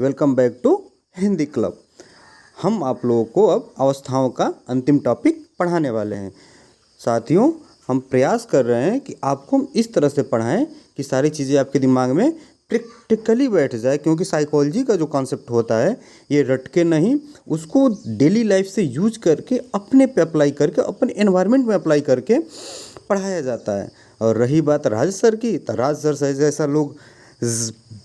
Welcome back to Hindi club. हम आप लोगों को अब अवस्थाओं का अंतिम टॉपिक पढ़ाने वाले हैं। साथियों, हम प्रयास कर रहे हैं कि आपको हम इस तरह से पढ़ाएं कि सारी चीज़ें आपके दिमाग में प्रैक्टिकली बैठ जाए, क्योंकि साइकोलॉजी का जो कॉन्सेप्ट होता है ये रट के नहीं, उसको डेली लाइफ से यूज करके अपने पे अप्लाई करके अपने एनवायरनमेंट में अप्लाई करके पढ़ाया जाता है। और रही बात राज सर की, तो राज सर जैसा लोग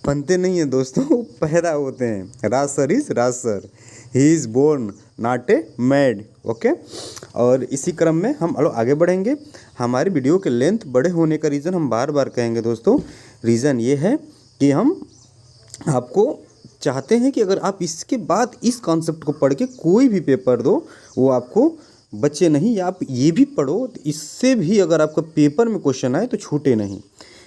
बनते नहीं हैं दोस्तों, वो पैदा होते हैं। Raj sir is Raj sir, he is born not a made. Okay, और इसी क्रम में हम आगे बढ़ेंगे। हमारी वीडियो के लेंथ बड़े होने का रीज़न हम बार बार कहेंगे दोस्तों, रीज़न ये है कि हम आपको चाहते हैं कि अगर आप इसके बाद इस कॉन्सेप्ट को पढ़ के कोई भी पेपर दो, वो आपको बचे नहीं, या आप ये भी पढ़ो तो इससे भी अगर आपका पेपर में क्वेश्चन आए तो छूटे नहीं।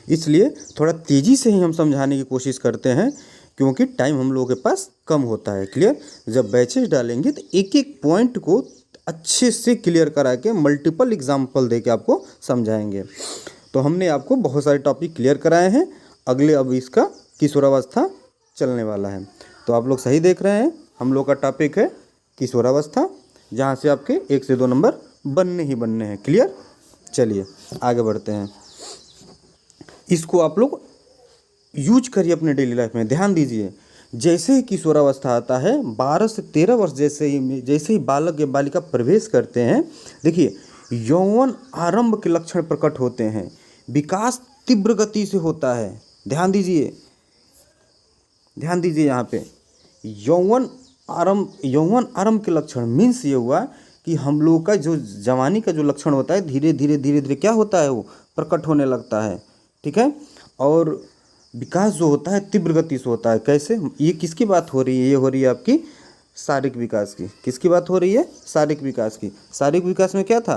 इसलिए थोड़ा तेज़ी से ही हम समझाने की कोशिश करते हैं, क्योंकि टाइम हम लोगों के पास कम होता है। क्लियर? जब बैचेस डालेंगे तो एक एक पॉइंट को अच्छे से क्लियर करा के मल्टीपल एग्जाम्पल दे के आपको समझाएंगे। तो हमने आपको बहुत सारे टॉपिक क्लियर कराए हैं। अगले अब इसका किशोरावस्था चलने वाला है। तो आप लोग सही देख रहे हैं, हम लोग का टॉपिक है किशोरावस्था, जहाँ से आपके 1 से 2 नंबर बनने ही बनने हैं। क्लियर? चलिए आगे बढ़ते हैं। इसको आप लोग यूज करिए अपने डेली लाइफ में। ध्यान दीजिए, जैसे ही किशोरावस्था आता है, 12 से 13 वर्ष जैसे ही बालक या बालिका प्रवेश करते हैं, देखिए यौवन आरंभ के लक्षण प्रकट होते हैं। विकास तीव्र गति से होता है। ध्यान दीजिए यहाँ पे यौवन आरंभ के लक्षण मीन्स ये हुआ कि हम लोग का जो जवानी का जो लक्षण होता है, धीरे धीरे क्या होता है, वो प्रकट होने लगता है। ठीक है? और विकास जो होता है तीव्र गति से होता है। कैसे? ये किसकी बात हो रही है? ये हो रही है आपकी शारीरिक विकास की। किसकी बात हो रही है? शारीरिक विकास की। शारीरिक विकास में क्या था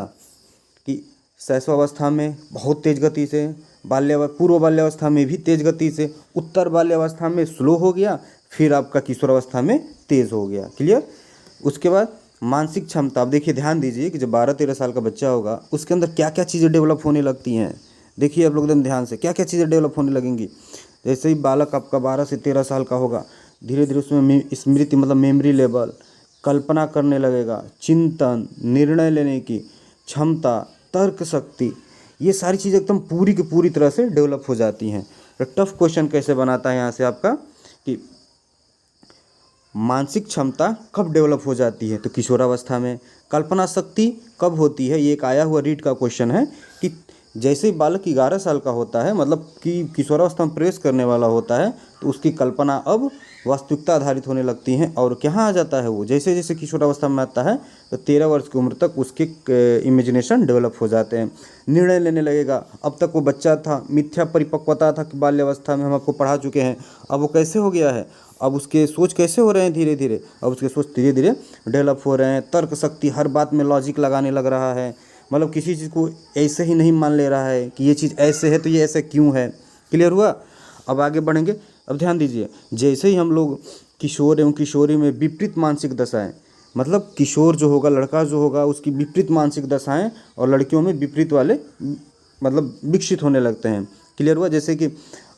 कि शैशवावस्था में बहुत तेज गति से, पूर्व बाल्यावस्था में भी तेज गति से, उत्तर बाल्यावस्था में स्लो हो गया, फिर आपका किशोरावस्था में तेज हो गया। क्लियर? उसके बाद मानसिक क्षमता। अब देखिए, ध्यान दीजिए कि जब 12-13 साल का बच्चा होगा, उसके अंदर क्या क्या चीज़ें डेवलप होने लगती हैं। देखिए आप लोग एकदम ध्यान से, क्या क्या चीज़ें डेवलप होने लगेंगी। जैसे ही बालक आपका 12 से 13 साल का होगा, धीरे धीरे उसमें स्मृति मतलब मेमोरी लेवल, कल्पना करने लगेगा, चिंतन, निर्णय लेने की क्षमता, तर्क शक्ति, ये सारी चीज़ें एकदम पूरी की पूरी तरह से डेवलप हो जाती हैं। तो टफ क्वेश्चन कैसे बनाता है यहाँ से आपका कि मानसिक क्षमता कब डेवलप हो जाती है, तो किशोरावस्था में। कल्पना शक्ति कब होती है, ये एक आया हुआ रीड का क्वेश्चन है कि जैसे ही बालक 11 साल का होता है, मतलब कि किशोरावस्था में प्रवेश करने वाला होता है, तो उसकी कल्पना अब वास्तविकता आधारित होने लगती हैं। और कहाँ आ जाता है वो, जैसे जैसे किशोरावस्था में आता है तो 13 वर्ष की उम्र तक उसके इमेजिनेशन डेवलप हो जाते हैं। निर्णय लेने लगेगा। अब तक वो बच्चा था, मिथ्या परिपक्वता था कि बाल्यावस्था में हम आपको पढ़ा चुके हैं। अब वो कैसे हो गया है, अब उसके सोच कैसे हो रहे हैं, धीरे धीरे अब उसके सोच धीरे धीरे डेवलप हो रहे हैं। तर्क शक्ति, हर बात में लॉजिक लगाने लग रहा है, मतलब किसी चीज़ को ऐसे ही नहीं मान ले रहा है कि ये चीज़ ऐसे है तो ये ऐसे क्यों है। क्लियर हुआ? अब आगे बढ़ेंगे। अब ध्यान दीजिए, जैसे ही हम लोग किशोर एवं किशोरी में विपरीत मानसिक दशाएं, मतलब किशोर जो होगा, लड़का जो होगा, उसकी विपरीत मानसिक दशाएं, और लड़कियों में विपरीत वाले मतलब विकसित होने लगते हैं। क्लियर हुआ? जैसे कि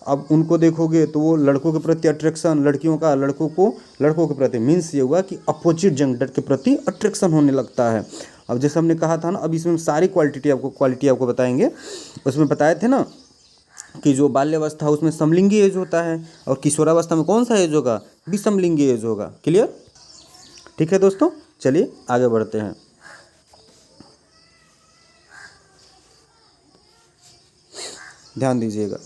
अब उनको देखोगे तो वो लड़कों के प्रति अट्रैक्शन, लड़कियों का लड़कों के प्रति, मीन्स ये हुआ कि अपोजिट जेंडर के प्रति अट्रैक्शन होने लगता है। अब जैसे हमने कहा था ना, अब इसमें सारी क्वालिटी आपको बताएंगे। उसमें बताए थे ना कि जो बाल्यावस्था उसमें समलिंगी एज होता है, और किशोरावस्था में कौन सा एज होगा? विसमलिंगी एज होगा। क्लियर? ठीक है दोस्तों, चलिए आगे बढ़ते हैं। ध्यान दीजिएगा,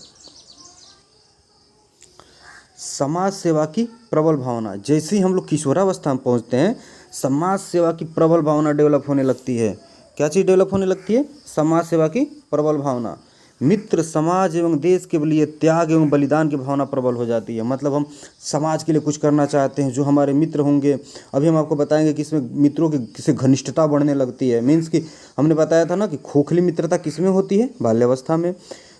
समाज सेवा की प्रबल भावना। जैसे ही हम लोग किशोरावस्था में पहुंचते हैं, समाज सेवा की प्रबल भावना डेवलप होने लगती है। क्या चीज़ डेवलप होने लगती है? समाज सेवा की प्रबल भावना। मित्र, समाज एवं देश के लिए त्याग एवं बलिदान की भावना प्रबल हो जाती है। मतलब हम समाज के लिए कुछ करना चाहते हैं। जो हमारे मित्र होंगे, अभी हम आपको बताएंगे कि इसमें मित्रों की से घनिष्ठता बढ़ने लगती है। मीन्स कि हमने बताया था ना कि खोखली मित्रता किसमें होती है? बाल्यावस्था में।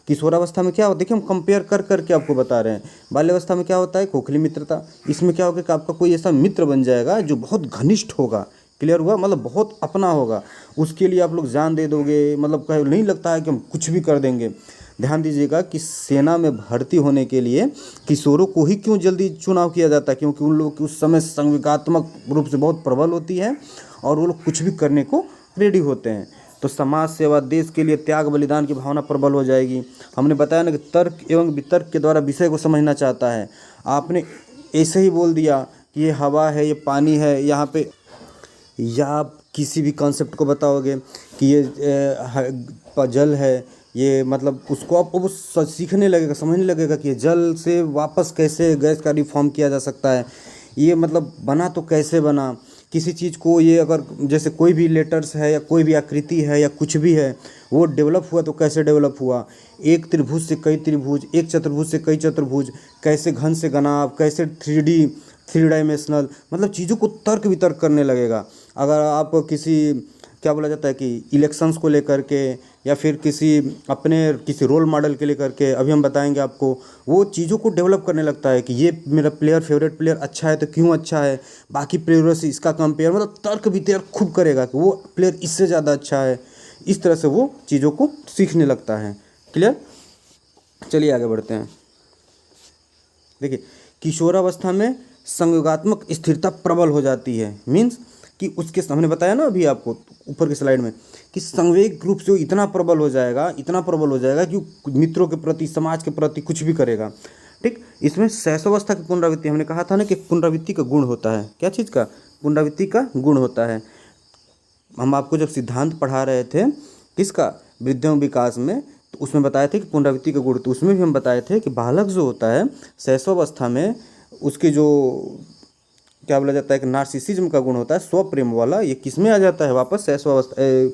किशोरावस्था में क्या होता है? देखिए हम कंपेयर कर करके आपको बता रहे हैं। बाल्यावस्था में क्या होता है? खोखली मित्रता। इसमें क्या होगा कि आपका कोई ऐसा मित्र बन जाएगा जो बहुत घनिष्ठ होगा। क्लियर हुआ? मतलब बहुत अपना होगा, उसके लिए आप लोग जान दे दोगे, मतलब कहीं नहीं लगता है कि हम कुछ भी कर देंगे। ध्यान दीजिएगा कि सेना में भर्ती होने के लिए किशोरों को ही क्यों जल्दी चुनाव किया जाता है, क्योंकि उन लोगों की उस समय संवेगात्मक रूप से बहुत प्रबल होती है और वो लोग कुछ भी करने को रेडी होते हैं। तो समाज सेवा, देश के लिए त्याग बलिदान की भावना प्रबल हो जाएगी। हमने बताया ना कि तर्क एवं वितर्क के द्वारा विषय को समझना चाहता है। आपने ऐसे ही बोल दिया कि ये हवा है, ये पानी है यहाँ पे, या आप किसी भी कॉन्सेप्ट को बताओगे कि ये जल है, ये मतलब उसको आप वो सीखने लगेगा, समझने लगेगा कि ये जल से वापस कैसे गैस का रिफॉर्म किया जा सकता है, ये मतलब बना तो कैसे बना किसी चीज़ को, ये अगर जैसे कोई भी लेटर्स है या कोई भी आकृति है या कुछ भी है वो डेवलप हुआ तो कैसे डेवलप हुआ, एक त्रिभुज से कई त्रिभुज, एक चतुर्भुज से कई चतुर्भुज, कैसे घन से घनाभ, कैसे 3D 3 डायमेंशनल, मतलब चीज़ों को तर्क वितर्क करने लगेगा। अगर आप किसी क्या बोला जाता है कि इलेक्शंस को लेकर के या फिर किसी रोल मॉडल के लेकर के, अभी हम बताएंगे आपको, वो चीज़ों को डेवलप करने लगता है कि ये मेरा फेवरेट प्लेयर अच्छा है तो क्यों अच्छा है, बाकी प्लेयरों से इसका कंपेयर, मतलब तर्क वितर्क खूब करेगा कि वो प्लेयर इससे ज़्यादा अच्छा है। इस तरह से वो चीज़ों को सीखने लगता है। क्लियर? चलिए आगे बढ़ते हैं। देखिए, किशोरावस्था में संयोगात्मक स्थिरता प्रबल हो जाती है। मीन्स कि उसके हमने बताया ना अभी आपको ऊपर की स्लाइड में कि संवेग रूप से वो इतना प्रबल हो जाएगा कि मित्रों के प्रति, समाज के प्रति कुछ भी करेगा। ठीक, इसमें शैशवावस्था की पुनरावृत्ति, हमने कहा था ना कि पुनरावृत्ति का गुण होता है। क्या चीज़ का? पुनरावृत्ति का गुण होता है। हम आपको जब सिद्धांत पढ़ा रहे थे किसका, वृद्धियों विकास में, तो उसमें बताए थे कि पुनरावृत्ति का गुण, तो उसमें भी हम बताए थे कि बालक जो होता है शैशवावस्था में उसके जो क्या बोला जाता है कि नार्सिसिज्म का गुण होता है, स्वप्रेम वाला, ये किस में आ जाता है वापस?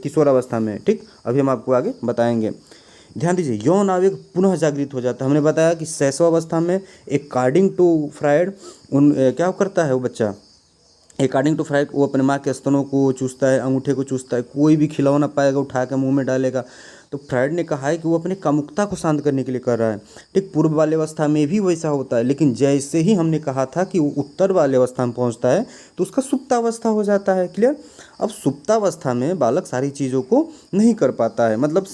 किशोरावस्था में। ठीक, अभी हम आपको आगे बताएंगे। ध्यान दीजिए, यौन आवेग पुनः जागृत हो जाता है। हमने बताया कि शैशवावस्था में अकॉर्डिंग टू फ्रायड क्या करता है वो बच्चा, अकॉर्डिंग टू फ्रायड वो अपने माँ के स्तनों को चूसता है, अंगूठे को चूसता है, कोई भी खिलौना पाएगा उठा के मुँह में डालेगा। तो फ्रायड ने कहा है कि वो अपने कामुकता को शांत करने के लिए कर रहा है। ठीक, पूर्व बाल्यावस्था में भी वैसा होता है, लेकिन जैसे ही हमने कहा था कि वो उत्तर बाल्यावस्था में पहुंचता है तो उसका सुप्तावस्था हो जाता है। क्लियर? अब सुप्तावस्था में बालक सारी चीज़ों को नहीं कर पाता है, मतलब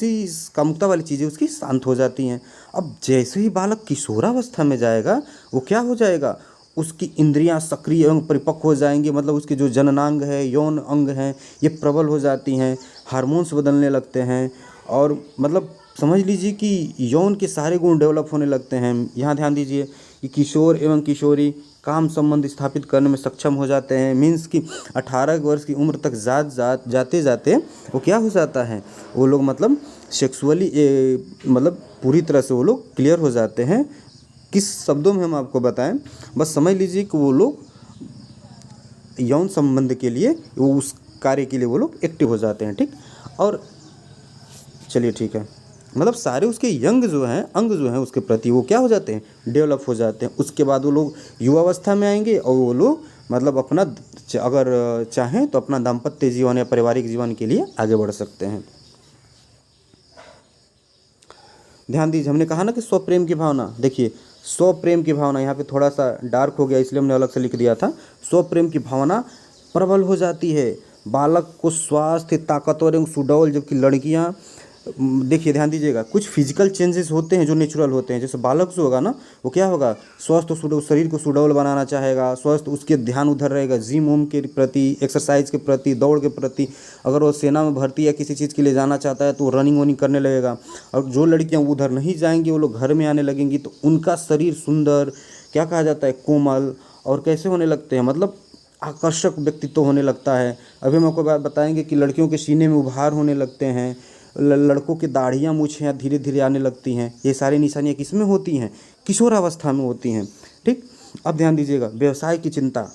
कामुकता वाली चीज़ें उसकी शांत हो जाती हैं। अब जैसे ही बालक किशोरावस्था में जाएगा वो क्या हो जाएगा, उसकी इंद्रियां सक्रिय एवं परिपक्व हो जाएंगी, मतलब उसके जो जननांग है, यौन अंग हैं, ये प्रबल हो जाती हैं, हार्मोन्स बदलने लगते हैं, और मतलब समझ लीजिए कि यौन के सारे गुण डेवलप होने लगते हैं। यहाँ ध्यान दीजिए कि किशोर एवं किशोरी काम संबंध स्थापित करने में सक्षम हो जाते हैं। मीन्स कि 18 वर्ष की उम्र तक जाते जाते वो क्या हो जाता है, वो लोग मतलब सेक्सुअली मतलब पूरी तरह से वो लोग क्लियर हो जाते हैं। किस शब्दों में हम आपको बताएं, बस समझ लीजिए कि वो लोग यौन संबंध के लिए, वो उस कार्य के लिए वो लोग एक्टिव हो जाते हैं। ठीक, और चलिए ठीक है, मतलब सारे उसके अंग जो हैं उसके प्रति वो क्या हो जाते हैं, डेवलप हो जाते हैं। उसके बाद वो लोग युवावस्था में आएंगे और वो लोग मतलब अपना अगर चाहें तो अपना दाम्पत्य जीवन या पारिवारिक जीवन के लिए आगे बढ़ सकते हैं। ध्यान दीजिए, हमने कहा ना कि स्वप्रेम की भावना, देखिए स्वप्रेम की भावना यहाँ पे थोड़ा सा डार्क हो गया इसलिए हमने अलग से लिख दिया था। स्वप्रेम की भावना प्रबल हो जाती है, बालक को स्वास्थ्य, ताकतवर एवं सुडौल, जबकि लड़कियाँ, देखिए ध्यान दीजिएगा, कुछ फिजिकल चेंजेस होते हैं जो नेचुरल होते हैं। जैसे बालक जो होगा ना वो क्या होगा, स्वस्थ शरीर को सुडौल बनाना चाहेगा, स्वस्थ, उसके ध्यान उधर रहेगा जिम उम के प्रति, एक्सरसाइज के प्रति, दौड़ के प्रति। अगर वो सेना में भर्ती या किसी चीज़ के लिए जाना चाहता है तो वो रनिंग वनिंग करने लगेगा। और जो लड़कियाँ उधर नहीं जाएंगी, वो लोग घर में आने लगेंगी, तो उनका शरीर सुंदर, क्या कहा जाता है, कोमल, और कैसे होने लगते हैं, मतलब आकर्षक व्यक्तित्व होने लगता है। अभी हम आपको बात बताएंगे कि लड़कियों के सीने में उभार होने लगते हैं, लड़कों की दाढ़ियाँ मूछें धीरे धीरे आने लगती हैं। ये सारी निशानियाँ किस में होती हैं, किशोरावस्था में होती हैं। ठीक, अब ध्यान दीजिएगा, व्यवसाय की चिंता,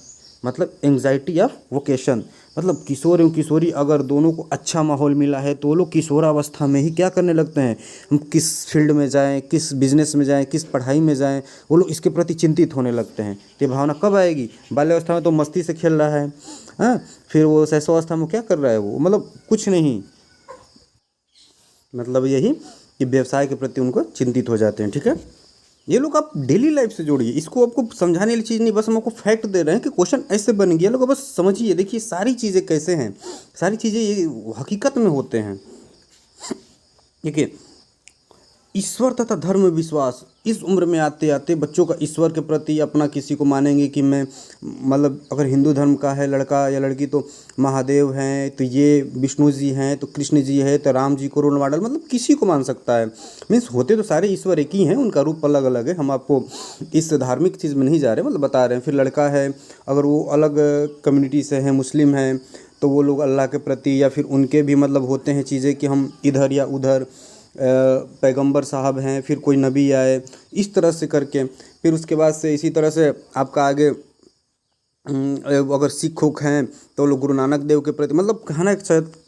मतलब एंग्जाइटी ऑफ वोकेशन, मतलब किशोर एवं किशोरी अगर दोनों को अच्छा माहौल मिला है तो वो लोग किशोरावस्था में ही क्या करने लगते हैं, हम किस फील्ड में जाएं, किस बिजनेस में जाएं, किस पढ़ाई में जाएं, वो लोग इसके प्रति चिंतित होने लगते हैं। तो ये भावना कब आएगी, बाल्यावस्था में तो मस्ती से खेल रहा है, हाँ, फिर वो शैशवावस्था में क्या कर रहा है, वो मतलब कुछ नहीं, मतलब यही कि व्यवसाय के प्रति उनको चिंतित हो जाते हैं। ठीक है, ये लोग आप डेली लाइफ से जोड़िए, इसको आपको समझाने वाली चीज़ नहीं, बस हम आपको फैक्ट दे रहे हैं कि क्वेश्चन ऐसे बन गया, लोग बस समझिए। देखिए सारी चीज़ें कैसे हैं, सारी चीज़ें ये हकीकत में होते हैं। देखिए ईश्वर तथा धर्म विश्वास, इस उम्र में आते आते बच्चों का ईश्वर के प्रति अपना किसी को मानेंगे कि मैं, मतलब अगर हिंदू धर्म का है लड़का या लड़की तो महादेव हैं, तो ये विष्णु जी हैं, तो कृष्ण जी है, तो राम जी को रोल मॉडल, मतलब किसी को मान सकता है। मीन्स होते तो सारे ईश्वर एक ही हैं, उनका रूप अलग अलग है। हम आपको इस धार्मिक चीज़ में नहीं जा रहे, मतलब बता रहे हैं। फिर लड़का है, अगर वो अलग कम्युनिटी से है, मुस्लिम हैं, तो वो लोग अल्लाह के प्रति या फिर उनके भी मतलब होते हैं चीज़ें कि हम इधर या उधर, पैगंबर साहब हैं, फिर कोई नबी आए, इस तरह से करके। फिर उसके बाद से इसी तरह से आपका आगे अगर सिख उख हैं तो लोग गुरु नानक देव के प्रति, मतलब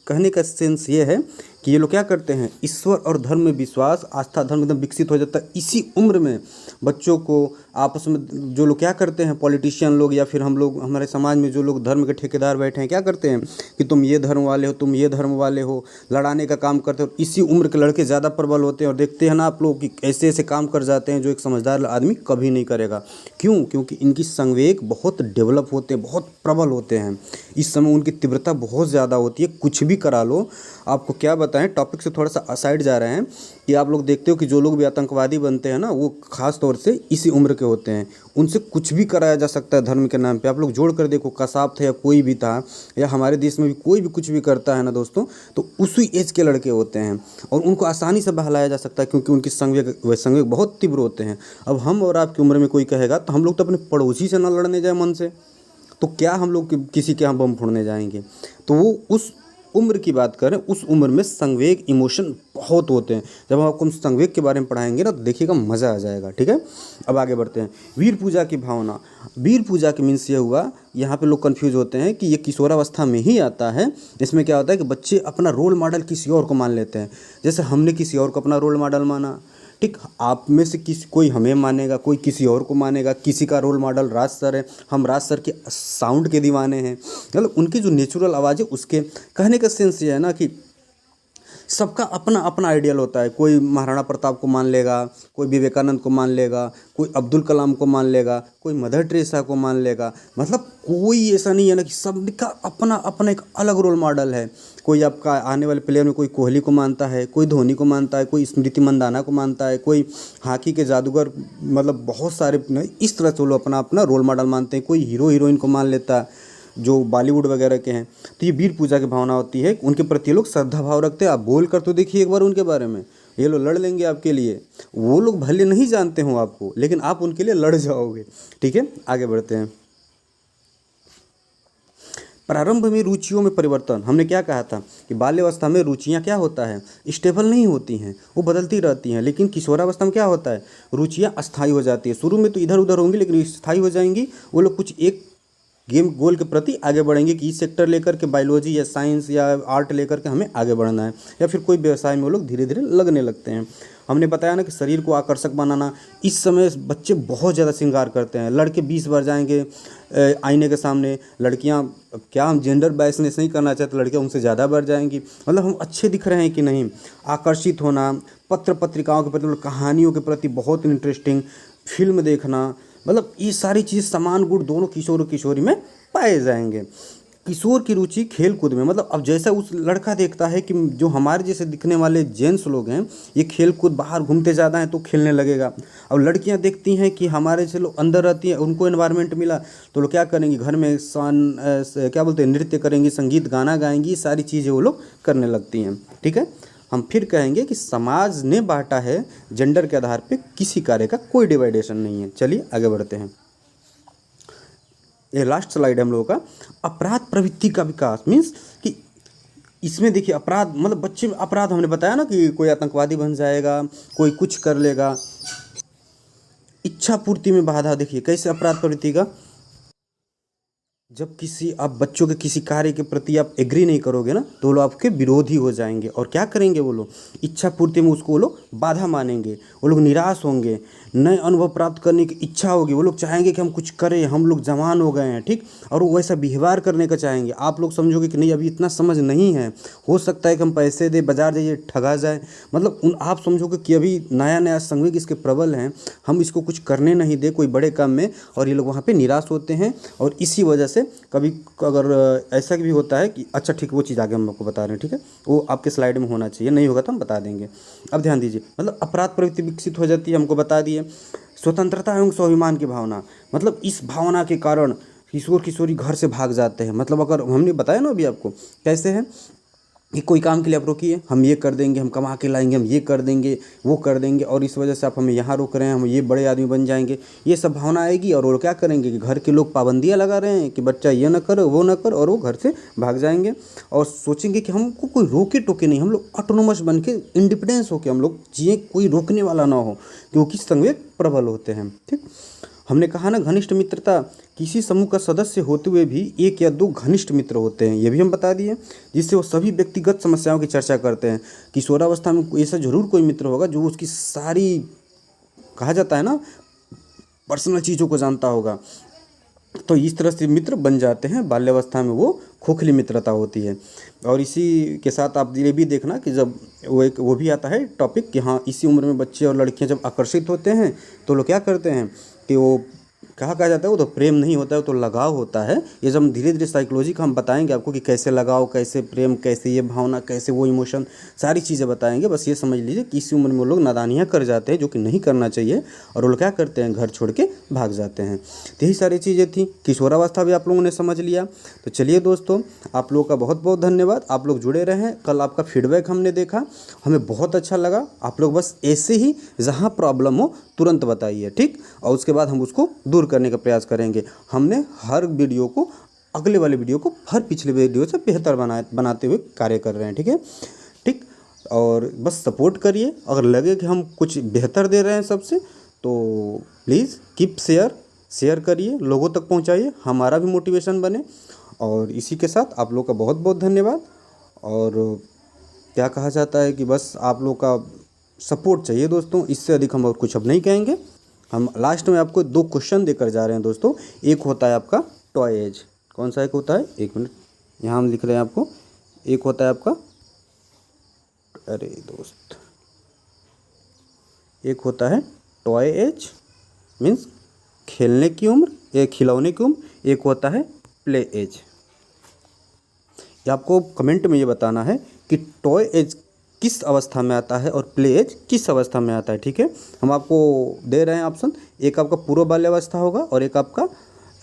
कहने का सेंस ये है कि ये लोग क्या करते हैं, ईश्वर और धर्म में विश्वास, आस्था, धर्म एकदम विकसित हो जाता है इसी उम्र में। बच्चों को आपस में जो लोग क्या करते हैं, पॉलिटिशियन लोग या फिर हम लोग, हमारे समाज में जो लोग धर्म के ठेकेदार बैठे हैं, क्या करते हैं कि तुम ये धर्म वाले हो, तुम ये धर्म वाले हो, लड़ाने का काम करते हो। इसी उम्र के लड़के ज़्यादा प्रबल होते हैं, और देखते हैं ना आप लोग कि ऐसे ऐसे काम कर जाते हैं जो एक समझदार आदमी कभी नहीं करेगा। क्यों? क्योंकि इनकी संवेग बहुत डेवलप होते हैं, बहुत प्रबल होते हैं। इस समय उनकी तीव्रता बहुत ज़्यादा होती है, कुछ भी करा लो। आपको क्या बताएं, टॉपिक से थोड़ा सा असाइड जा रहे हैं, कि आप लोग देखते हो कि जो लोग भी आतंकवादी बनते हैं ना, वो खास तौर से इसी उम्र के होते हैं। उनसे कुछ भी कराया जा सकता है धर्म के नाम पे। आप लोग जोड़ कर देखो, कसाब थे या कोई भी था, या हमारे देश में भी कोई भी कुछ भी करता है ना दोस्तों, तो उसी एज के लड़के होते हैं, और उनको आसानी से बहलाया जा सकता है, क्योंकि उनकी संवेग बहुत तीव्र होते हैं। अब हम और आपकी उम्र में कोई कहेगा तो हम लोग तो अपने पड़ोसी से ना लड़ने जाए मन से, तो क्या हम लोग किसी के यहाँ बम फोड़ने जाएंगे? तो वो उस उम्र की बात करें, उस उम्र में संवेग, इमोशन बहुत होते हैं। जब हम आपको संवेग के बारे में पढ़ाएंगे ना, तो देखिएगा मज़ा आ जाएगा। ठीक है, अब आगे बढ़ते हैं। वीर पूजा की भावना। वीर पूजा के मीन्स ये हुआ, यहाँ पे लोग कंफ्यूज होते हैं कि ये किशोरावस्था में ही आता है। इसमें क्या होता है कि बच्चे अपना रोल मॉडल किसी और को मान लेते हैं। जैसे हमने किसी और को अपना रोल मॉडल माना, ठीक, आप में से कोई हमें मानेगा, कोई किसी और को मानेगा। किसी का रोल मॉडल राज सर है, हम राज सर के साउंड के दीवाने हैं। मतलब उनकी जो नेचुरल आवाज़ है, उसके कहने का सेंस ये है ना कि सबका अपना अपना आइडियल होता है। कोई महाराणा प्रताप को मान लेगा, कोई विवेकानंद को मान लेगा, कोई अब्दुल कलाम को मान लेगा, कोई मदर टेरेसा को मान लेगा। मतलब कोई ऐसा नहीं है ना कि सबका अपना अपना एक अलग रोल मॉडल है। कोई आपका आने वाले प्लेयर में कोई कोहली को मानता है, कोई धोनी को मानता है, कोई स्मृति मंदाना को मानता है, कोई हॉकी के जादूगर, मतलब बहुत सारे इस तरह से लोग अपना अपना रोल मॉडल मानते हैं। कोई हीरो हीरोइन को मान लेता है जो बॉलीवुड वगैरह के हैं। तो ये वीर पूजा की भावना होती है, उनके प्रति लोग श्रद्धा भाव रखते हैं। आप बोल कर तो देखिए एक बार उनके बारे में, ये लोग लड़ लेंगे आपके लिए। वो लोग भले नहीं जानते हो आपको, लेकिन आप उनके लिए लड़ जाओगे। ठीक है, आगे बढ़ते हैं। प्रारंभ में रुचियों में परिवर्तन। हमने क्या कहा था कि बाल्यावस्था में रुचियाँ क्या होता है, स्टेबल नहीं होती हैं, वो बदलती रहती हैं। लेकिन किशोरावस्था में क्या होता है, रुचियाँ अस्थायी हो जाती है। शुरू में तो इधर उधर होंगी, लेकिन स्थायी हो जाएंगी। वो लोग कुछ एक गेम गोल के प्रति आगे बढ़ेंगे कि इस सेक्टर लेकर के, बायोलॉजी या साइंस या आर्ट लेकर के हमें आगे बढ़ना है, या फिर कोई व्यवसाय में वो लोग धीरे धीरे लगने लगते हैं। हमने बताया ना कि शरीर को आकर्षक बनाना। इस समय बच्चे बहुत ज़्यादा श्रृंगार करते हैं। लड़के 20 बार जाएंगे आईने के सामने, लड़कियां, क्या हम जेंडर बायसनेस नहीं करना चाहते, लड़कियां उनसे ज़्यादा बार जाएंगी। मतलब हम अच्छे दिख रहे हैं कि नहीं, आकर्षित होना, पत्र पत्रिकाओं के प्रति, कहानियों के प्रति बहुत इंटरेस्टिंग, फिल्म देखना, मतलब ये सारी चीज़ समान गुण दोनों किशोर और किशोरी में पाए जाएंगे। किशोर की रुचि खेल कूद में, मतलब अब जैसा उस लड़का देखता है कि जो हमारे जैसे दिखने वाले जेंट्स लोग हैं ये खेल कूद बाहर घूमते ज़्यादा हैं, तो खेलने लगेगा। अब लड़कियां देखती हैं कि हमारे से लोग अंदर रहती हैं, उनको एनवायरनमेंट मिला, तो लोग क्या करेंगी, घर में क्या बोलते हैं, नृत्य करेंगी, संगीत गाना गाएंगी, सारी चीज़ें वो लोग करने लगती हैं। ठीक है, हम फिर कहेंगे कि समाज ने बांटा है जेंडर के आधार पे, किसी कार्य का कोई डिवाइडेशन नहीं है। चलिए आगे बढ़ते हैं। ये लास्ट स्लाइड है हम लोगों का। अपराध प्रवृत्ति का विकास मीन्स कि इसमें देखिए अपराध, मतलब बच्चे में अपराध, हमने बताया ना कि कोई आतंकवादी बन जाएगा, कोई कुछ कर लेगा। इच्छा पूर्ति में बाधा, देखिए कैसे अपराध प्रवृत्ति का, जब किसी आप बच्चों के किसी कार्य के प्रति आप एग्री नहीं करोगे ना, तो वो लोग आपके विरोधी हो जाएंगे। और क्या करेंगे वो लोग, इच्छा पूर्ति में उसको वो लोग बाधा मानेंगे, वो लोग निराश होंगे, नए अनुभव प्राप्त करने की इच्छा होगी, वो लोग चाहेंगे कि हम कुछ करें, हम लोग जवान हो गए हैं, ठीक, और वो वैसा व्यवहार करने का चाहेंगे। आप लोग समझोगे कि नहीं अभी इतना समझ नहीं है, हो सकता है कि हम पैसे दे, बाजार जाइए, ठगा जाए। मतलब आप समझोगे कि अभी नया नया संवेग इसके प्रबल हैं, हम इसको कुछ करने नहीं दे कोई बड़े काम में, और ये लोग वहाँ पर निराश होते हैं। और इसी वजह से से कभी अगर ऐसा भी होता है कि अच्छा ठीक वो चीज़ आगे हम आपको बता रहे हैं, ठीक है, वो आपके स्लाइड में होना चाहिए, नहीं होगा तो हम बता देंगे। अब ध्यान दीजिए, मतलब अपराध प्रवृत्ति विकसित हो जाती है, हमको बता दिए। स्वतंत्रता एवं स्वाभिमान की भावना, मतलब इस भावना के कारण किशोर किशोरी घर से भाग जाते हैं। मतलब अगर हमने बताया ना अभी आपको कैसे है कि कोई काम के लिए आप रोकिए, हम ये कर देंगे, हम कमा के लाएंगे, हम ये कर देंगे, वो कर देंगे, और इस वजह से आप हमें यहाँ रोक रहे हैं, हम ये बड़े आदमी बन जाएंगे, ये सब भावना आएगी। और वो क्या करेंगे कि घर के लोग पाबंदियाँ लगा रहे हैं कि बच्चा ये ना कर वो ना कर, और वो घर से भाग जाएंगे और सोचेंगे कि हमको कोई रोके टोके नहीं, हम लोग ऑटोनोमस बन के इंडिपेंडेंस होकर हम लोग जिए, कोई रोकने वाला ना हो, क्योंकि संवेग प्रबल होते हैं। ठीक, हमने कहा ना घनिष्ठ मित्रता, किसी समूह का सदस्य होते हुए भी एक या दो घनिष्ठ मित्र होते हैं, ये भी हम बता दिए, जिससे वो सभी व्यक्तिगत समस्याओं की चर्चा करते हैं। किशोरावस्था में ऐसा जरूर कोई मित्र होगा जो उसकी सारी, कहा जाता है ना, पर्सनल चीज़ों को जानता होगा। तो इस तरह से मित्र बन जाते हैं। बाल्यावस्था में वो खोखली मित्रता होती है। और इसी के साथ आप ये भी देखना कि जब वो भी आता है टॉपिक कि हाँ, इसी उम्र में बच्चे और लड़कियां जब आकर्षित होते हैं तो लोग क्या करते हैं कि वो कहा जाता है, वो तो प्रेम नहीं होता है, वो तो लगाव होता है। ये जब हम धीरे धीरे साइकोलॉजी का हम बताएंगे आपको कि कैसे लगाव, कैसे प्रेम, कैसे ये भावना, कैसे वो इमोशन, सारी चीज़ें बताएंगे। बस ये समझ लीजिए कि इसी उम्र में वो लोग नादानियाँ कर जाते हैं, जो कि नहीं करना चाहिए, और वो लोग क्या करते हैं, घर छोड़ के भाग जाते हैं। तो यही सारी चीज़ें थी। किशोरावस्था भी आप लोगों ने समझ लिया। तो चलिए दोस्तों, आप लोगों का बहुत बहुत धन्यवाद, आप लोग जुड़े रहें। कल आपका फीडबैक हमने देखा, हमें बहुत अच्छा लगा। आप लोग बस ऐसे ही जहाँ प्रॉब्लम हो तुरंत बताइए, ठीक, और उसके बाद हम उसको दूर करने का प्रयास करेंगे। हमने हर वीडियो को, अगले वाले वीडियो को हर पिछले वीडियो से बेहतर बनाते हुए कार्य कर रहे हैं, ठीक है, ठीक। और बस सपोर्ट करिए, अगर लगे कि हम कुछ बेहतर दे रहे हैं सबसे, तो प्लीज़ कीप शेयर करिए, लोगों तक पहुंचाइए, हमारा भी मोटिवेशन बने। और इसी के साथ आप लोग का बहुत बहुत धन्यवाद। और क्या कहा जाता है कि बस आप लोग का सपोर्ट चाहिए दोस्तों, इससे अधिक हम और कुछ अब नहीं कहेंगे। हम लास्ट में आपको 2 क्वेश्चन देकर जा रहे हैं दोस्तों। एक होता है आपका टॉय एज, कौन सा एक होता है, एक मिनट, यहाँ हम लिख रहे हैं आपको। एक होता है आपका, अरे दोस्त, एक होता है टॉय एज मीन्स खेलने की उम्र, एक खिलौने की उम्र, एक होता है प्ले एज। ये आपको कमेंट में ये बताना है कि टॉय एज किस अवस्था में आता है और प्ले एज किस अवस्था में आता है, ठीक है। हम आपको दे रहे हैं ऑप्शन, एक आपका पूर्व बाल्यावस्था होगा और एक आपका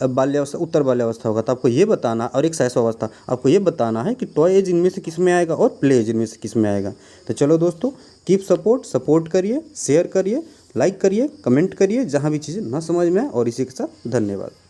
बाल्यावस्था, उत्तर बाल्यावस्था होगा। तो आपको ये बताना, और एक शैशवावस्था, आपको ये बताना है कि टॉय एज इनमें से किस में आएगा और प्ले एज इनमें से किस में आएगा। तो चलो दोस्तों, कीप सपोर्ट करिए, शेयर करिए, लाइक करिए, कमेंट करिए जहाँ भी चीज़ें ना समझ में आए। और इसी के साथ धन्यवाद।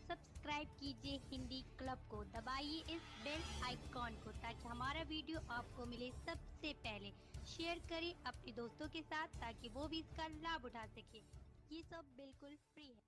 सब्सक्राइब कीजिए हिंदी क्लब को, दबाइए इस बेल आइकॉन को ताकि हमारा वीडियो आपको मिले सबसे पहले। शेयर करें अपने दोस्तों के साथ ताकि वो भी इसका लाभ उठा सके। ये सब बिल्कुल फ्री है।